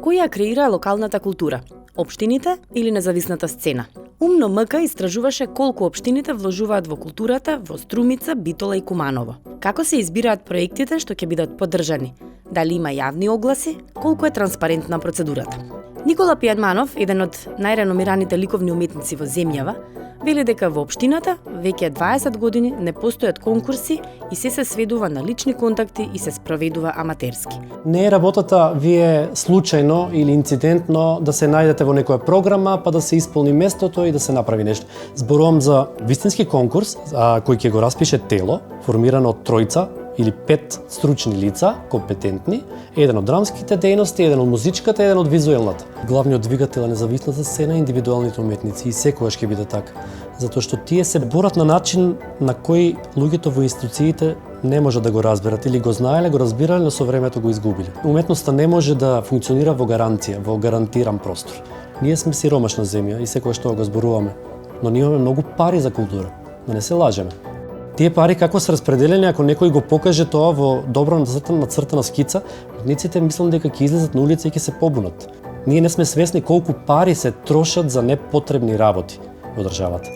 Кој ја креира локалната култура? Општините или независната сцена? Умно МК истражуваше колку општините вложуваат во културата во Струмица, Битола и Куманово. Како се избираат проектите што ќе бидат поддржани? Дали има јавни огласи? Колку е транспарентна процедурата? Никола Пијанманов, еден од најреномираните ликовни уметници во земјава, вели дека во општината веќе 20 години не постојат конкурси и се сведува на лични контакти и се спроведува аматерски. Не е работата вие случајно или инцидентно да се најдете во некоја програма па да се исполни местото и да се направи нешто. Зборувам за вистински конкурс кој ќе го распише тело, формирано од тројца или 5 стручни лица, компетентни, еден од драмските дејности, еден од музичката, еден од визуелната. Главниот двигател на независната сцена е индивидуалните уметници и секогаш ќе биде така. Затоа што тие се борат на начин на кој луѓето во институциите не може да го разберат или го знаеле, го разбирале, но со времето го изгубиле. Уметноста не може да функционира во гаранција, во гарантиран простор. Ние сме сиромашна земја и секогаш тоа го зборуваме, но ние имаме многу пари за култура, да не се лажеме. Тие пари како се распределени, ако некој го покаже тоа во добро нацртана скица, уметниците мислам дека ќе излезат на улица и ќе се побунат. Ние не сме свесни колку пари се трошат за непотребни работи во државата.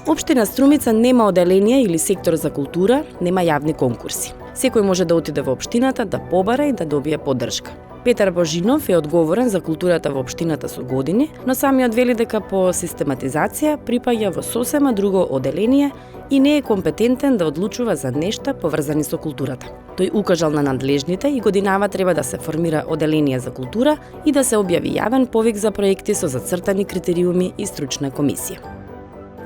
Општина Струмица нема оделение или сектор за култура, нема јавни конкурси. Секој може да отиде во општината, да побара и да добие поддршка. Петар Божинов е одговорен за културата во општината со години, но самиот вели дека по систематизација припаѓа во сосема друго оделение и не е компетентен да одлучува за нешта поврзани со културата. Тој укажал на надлежните и годинава треба да се формира оделение за култура и да се објави јавен повик за проекти со зацртани критериуми и стручна комисија.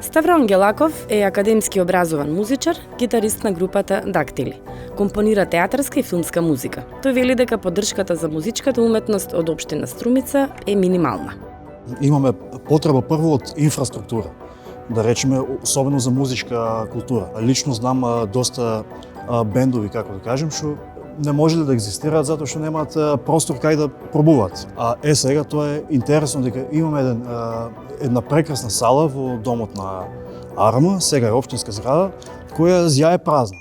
Ставро Ангелаков е академски образован музичар, гитарист на групата Дактили. Компонира театарска и филмска музика. Тој вели дека поддршката за музичката уметност од општина Струмица е минимална. Имаме потреба прво од инфраструктура, да речеме, особено за музичка култура. Лично знам доста бендови, како да кажем, што не можеле да екзистираат затоа што немаат простор кај да пробуваат. Сега тоа е интересно дека имаме една прекрасна сала во домот на АРМ, сега е општинска зграда, која зјае празна.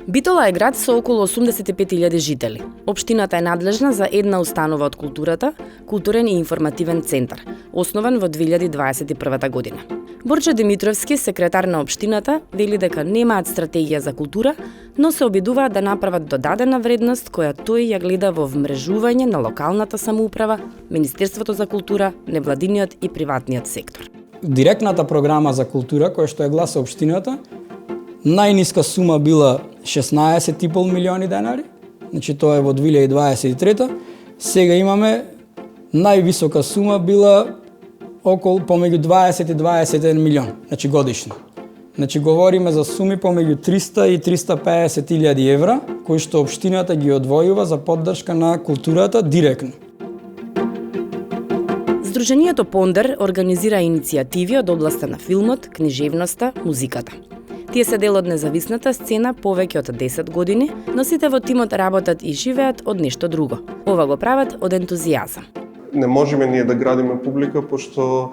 Битола е град со околу 85.000 жители. Општината е надлежна за една установа од културата, културен и информативен центар, основан во 2021 година. Борче Димитровски, секретар на општината, вели дека немаат стратегија за култура, но се обидуваат да направат додадена вредност која тој ја гледа во вмрежување на локалната самоуправа, Министерството за култура, невладиниот и приватниот сектор. Директната програма за култура која што ја гласа општината, најниска сума била 16,5 милиони денари, значи тоа е во 2023. Сега имаме највисока сума била околу помеѓу 20 и 21 милион, значи годишно. Значи говориме за суми помеѓу 300 и 350 илјади евра, кои што општината ги одвојува за поддршка на културата директно. Здруженијето Пондер организира иницијативи од областа на филмот, книжевноста, музиката. Тие се дел од независната сцена повеќе од 10 години, но сите во тимот работат и живеат од нешто друго. Ова го прават од ентузијазам. Не можеме ние да градиме публика, пошто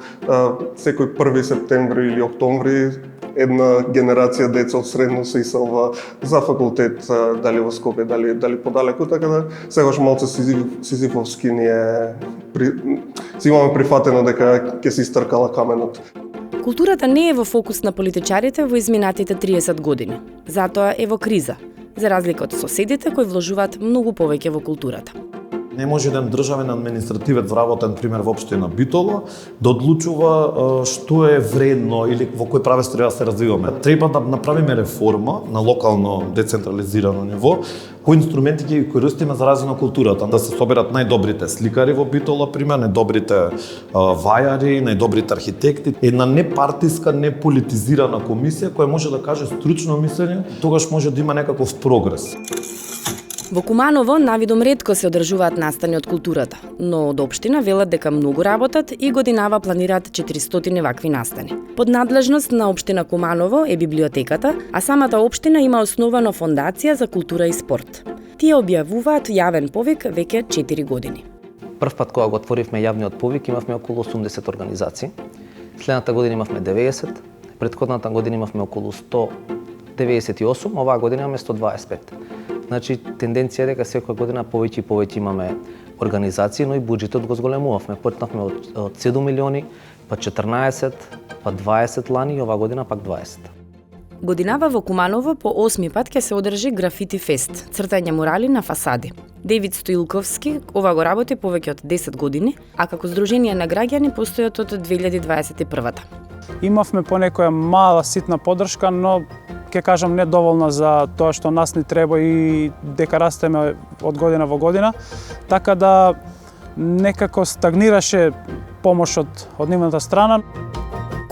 секој 1 септември или октомври една генерација деца од средно се иселва за факултет, дали во Скопје, дали подалеку, така да сегаш малце сизифовски ние си имаме прифатено дека ќе се истркала каменот. Културата не е во фокус на политичарите во изминатите 30 години. Затоа е во криза, за разлика од соседите кои вложуваат многу повеќе во културата. Не може еден државен административец вработен, пример во општина Битола, да одлучува што е вредно или во кој правец треба да се развиваме. Треба да направиме реформа на локално децентрализирано ниво, кои инструменти ќе ги користиме за развој на културата, да се соберат најдобрите сликари во Битола, пример, најдобрите вајари, најдобрите архитекти, една непартиска, неполитизирана комисија која може да каже стручно мислење, тогаш може да има некаков прогрес. Во Куманово навидом ретко се одржуваат настани од културата, но од општина велат дека многу работат и годинава планираат 400 вакви настани. Под надлежност на општина Куманово е библиотеката, а самата општина има основано фондација за култура и спорт. Тие објавуваат јавен повик веќе 4 години. Прв пат кога го отворивме јавниот повик имавме околу 80 организации. Следната година имавме 90, предходната година имавме околу 198, оваа година имаме 125. Значи, тенденција е дека секоја година повеќе и повеќе имаме организации, но и буџетот го зголемувавме. Почнавме од 7 милиони, па 14, па 20 лани и оваа година пак 20. Годинава во Куманово по 8ми пат ќе се одржи графити фест, цртање мурали на фасади. Девид Стоилковски ова го работи повеќе од 10 години, а како Сдружение на граѓани постојат од 2021-та. Имавме по некоја мала ситна поддршка, но ќе кажам недоволна за тоа што нас ни треба и дека растеме од година во година, така да некако стагнираше помошот од нивната страна.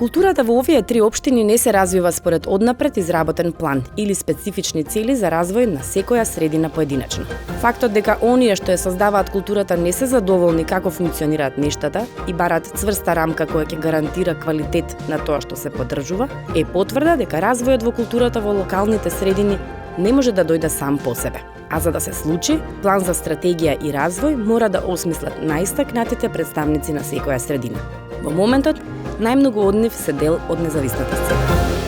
Културата во овие 3 општини не се развива според однапред изработен план или специфични цели за развој на секоја средина поединечно. Фактот дека оние што ја создаваат културата не се задоволни како функционираат нештата и бараат цврста рамка која ќе гарантира квалитет на тоа што се поддржува, е потврда дека развојот во културата во локалните средини не може да дојде сам по себе. А за да се случи, план за стратегија и развој мора да осмислат најстакнатите представници на секоја средина. Во моментот, најмногу од нив се дел од независната сцена.